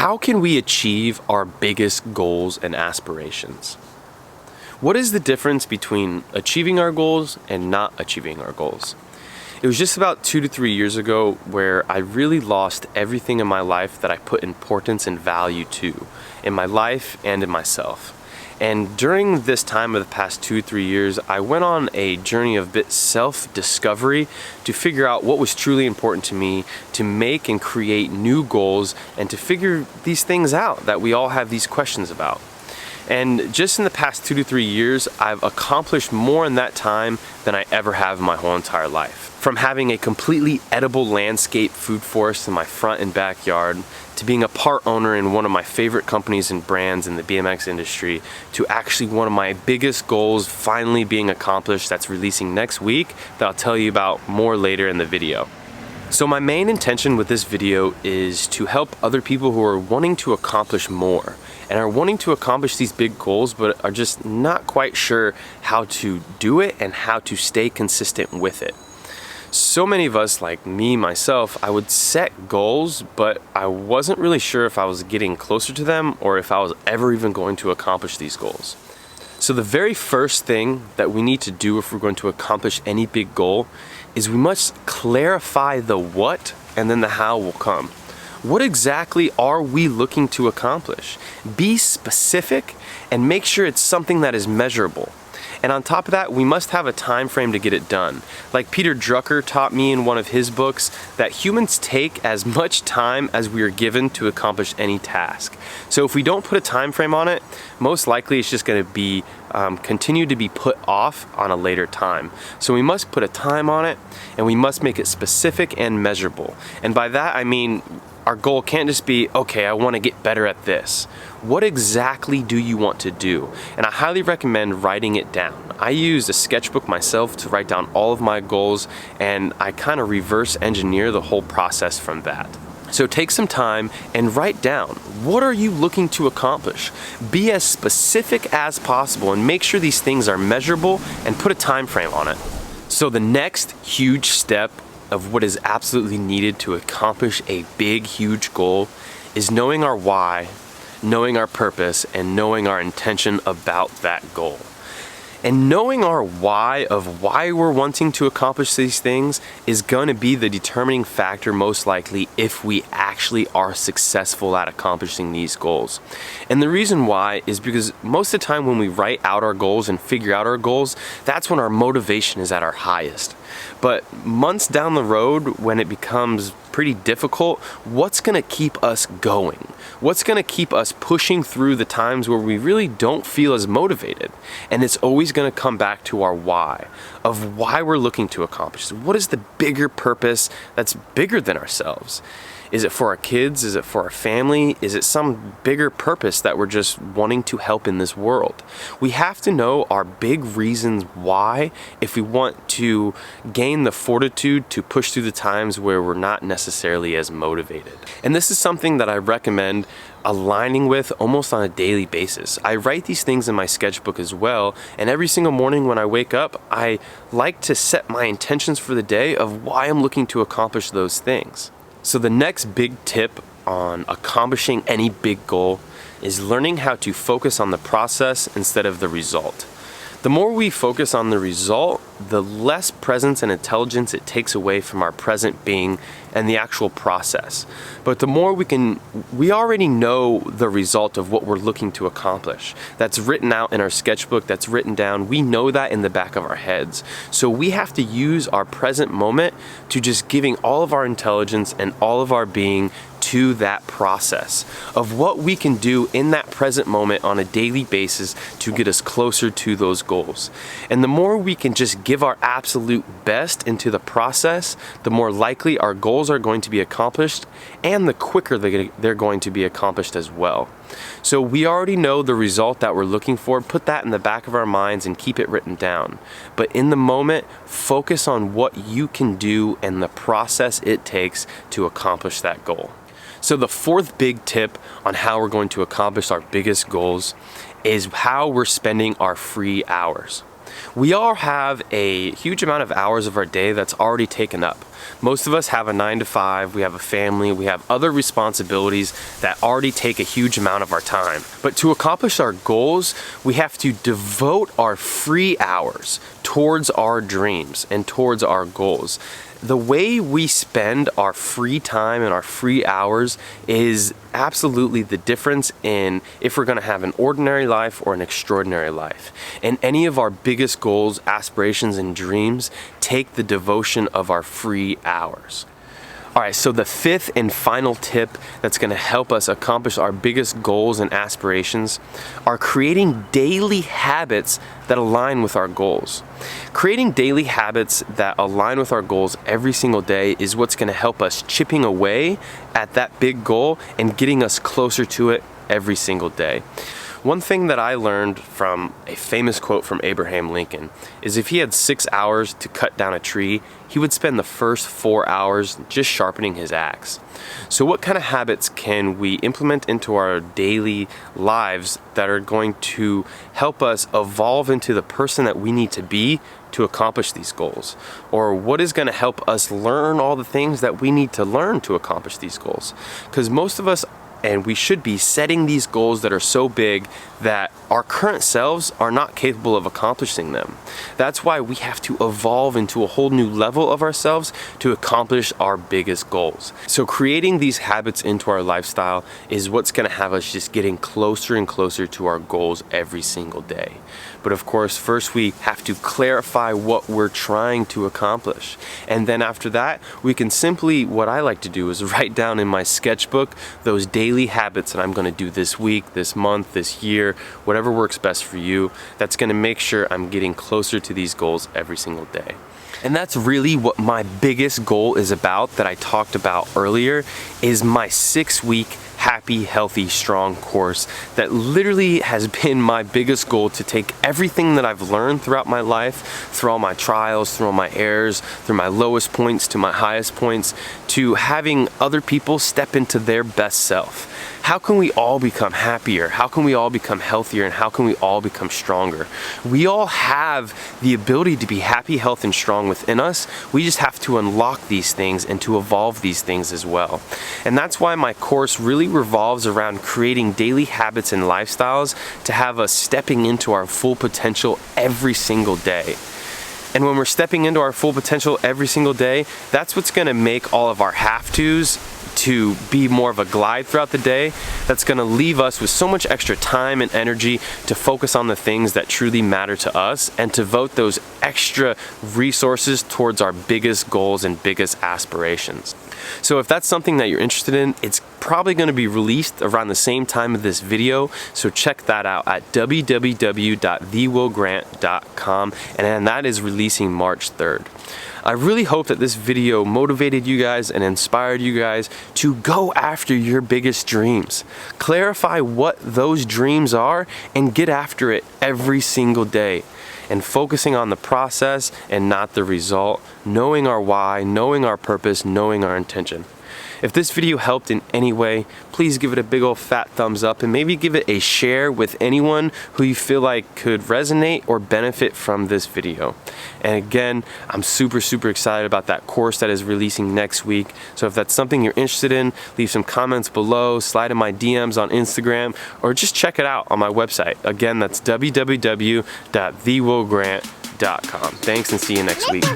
How can we achieve our biggest goals and aspirations? What is the difference between achieving our goals and not achieving our goals? It was just about 2 to 3 years ago where I really lost everything in my life that I put importance and value to, in my life and in myself. And during this time of the past 2 to 3 years, I went on a journey of self-discovery to figure out what was truly important to me, to make and create new goals, and to figure these things out that we all have these questions about. And just in the past 2 to 3 years, I've accomplished more in that time than I ever have in my whole entire life. From having a completely edible landscape food forest in my front and backyard, to being a part owner in one of my favorite companies and brands in the BMX industry, to actually one of my biggest goals finally being accomplished that's releasing next week that I'll tell you about more later in the video. So my main intention with this video is to help other people who are wanting to accomplish more and are wanting to accomplish these big goals but are just not quite sure how to do it and how to stay consistent with it. So many of us, like me, myself, I would set goals, but I wasn't really sure if I was getting closer to them or if I was ever even going to accomplish these goals. So the very first thing that we need to do if we're going to accomplish any big goal is we must clarify the what, and then the how will come. What exactly are we looking to accomplish? Be specific and make sure it's something that is measurable. And on top of that, we must have a time frame to get it done. Like Peter Drucker taught me in one of his books, that humans take as much time as we are given to accomplish any task. So if we don't put a time frame on it, most likely it's just going to be continue to be put off on a later time. So we must put a time on it, and we must make it specific and measurable. And by that I mean our goal can't just be, okay, I want to get better at this. What exactly do you want to do? And I highly recommend writing it down. I use a sketchbook myself to write down all of my goals, and I kind of reverse engineer the whole process from that. So take some time and write down, what are you looking to accomplish? Be as specific as possible and make sure these things are measurable and put a time frame on it. So the next huge step of what is absolutely needed to accomplish a big, huge goal is knowing our why, knowing our purpose, and knowing our intention about that goal. And knowing our why of why we're wanting to accomplish these things is going to be the determining factor most likely if we actually are successful at accomplishing these goals. And the reason why is because most of the time when we write out our goals and figure out our goals, that's when our motivation is at our highest. But months down the road, when it becomes pretty difficult, what's going to keep us going? What's going to keep us pushing through the times where we really don't feel as motivated? And it's always going to come back to our why, of why we're looking to accomplish. What is the bigger purpose that's bigger than ourselves? Is it for our kids? Is it for our family? Is it some bigger purpose that we're just wanting to help in this world? We have to know our big reasons why if we want to gain the fortitude to push through the times where we're not necessarily as motivated. And this is something that I recommend aligning with almost on a daily basis. I write these things in my sketchbook as well, and every single morning when I wake up, I like to set my intentions for the day of why I'm looking to accomplish those things. So the next big tip on accomplishing any big goal is learning how to focus on the process instead of the result. The more we focus on the result, the less presence and intelligence it takes away from our present being and the actual process. But the more we already know the result of what we're looking to accomplish. That's written out in our sketchbook, that's written down. We know that in the back of our heads. So we have to use our present moment to just giving all of our intelligence and all of our being to that process of what we can do in that present moment on a daily basis to get us closer to those goals. And the more we can just give our absolute best into the process, the more likely our goals are going to be accomplished and the quicker they're going to be accomplished as well. So we already know the result that we're looking for. Put that in the back of our minds and keep it written down. But in the moment, focus on what you can do and the process it takes to accomplish that goal. So the fourth big tip on how we're going to accomplish our biggest goals is how we're spending our free hours. We all have a huge amount of hours of our day that's already taken up. Most of us have a 9 to 5, we have a family, we have other responsibilities that already take a huge amount of our time. But to accomplish our goals, we have to devote our free hours towards our dreams and towards our goals. The way we spend our free time and our free hours is absolutely the difference in if we're going to have an ordinary life or an extraordinary life. And any of our biggest goals, aspirations, and dreams take the devotion of our free hours. All right, so the fifth and final tip that's going to help us accomplish our biggest goals and aspirations are creating daily habits that align with our goals. Creating daily habits that align with our goals every single day is what's going to help us chipping away at that big goal and getting us closer to it every single day. One thing that I learned from a famous quote from Abraham Lincoln is if he had 6 hours to cut down a tree, he would spend the first 4 hours just sharpening his axe. So what kind of habits can we implement into our daily lives that are going to help us evolve into the person that we need to be to accomplish these goals? Or what is going to help us learn all the things that we need to learn to accomplish these goals? Because most of us, and we should be setting these goals that are so big that our current selves are not capable of accomplishing them. That's why we have to evolve into a whole new level of ourselves to accomplish our biggest goals. So creating these habits into our lifestyle is what's going to have us just getting closer and closer to our goals every single day. But of course, first we have to clarify what we're trying to accomplish. And then after that, we can simply, what I like to do is write down in my sketchbook those daily habits that I'm going to do this week, this month, this year, whatever works best for you. That's going to make sure I'm getting closer to these goals every single day. And that's really what my biggest goal is about that I talked about earlier, is my 6-week Happy, Healthy, Strong course that literally has been my biggest goal, to take everything that I've learned throughout my life, through all my trials, through all my errors, through my lowest points to my highest points, to having other people step into their best self. How can we all become happier? How can we all become healthier? And how can we all become stronger? We all have the ability to be happy, healthy, and strong within us. We just have to unlock these things and to evolve these things as well. And that's why my course really revolves around creating daily habits and lifestyles to have us stepping into our full potential every single day. And when we're stepping into our full potential every single day, that's what's going to make all of our have-tos to be more of a glide throughout the day. That's going to leave us with so much extra time and energy to focus on the things that truly matter to us and to devote those extra resources towards our biggest goals and biggest aspirations. So if that's something that you're interested in, it's probably going to be released around the same time of this video, so check that out at www.thewillgrant.com, and that is releasing March 3rd. I really hope that this video motivated you guys and inspired you guys to go after your biggest dreams. Clarify what those dreams are and get after it every single day. And focusing on the process and not the result, knowing our why, knowing our purpose, knowing our intention. If this video helped in any way, please give it a big old fat thumbs up and maybe give it a share with anyone who you feel like could resonate or benefit from this video. And again, I'm super excited about that course that is releasing next week. So if that's something you're interested in, leave some comments below, slide in my DMs on Instagram, or just check it out on my website. Again, that's www.thewillgrant.com. Thanks, and see you next week.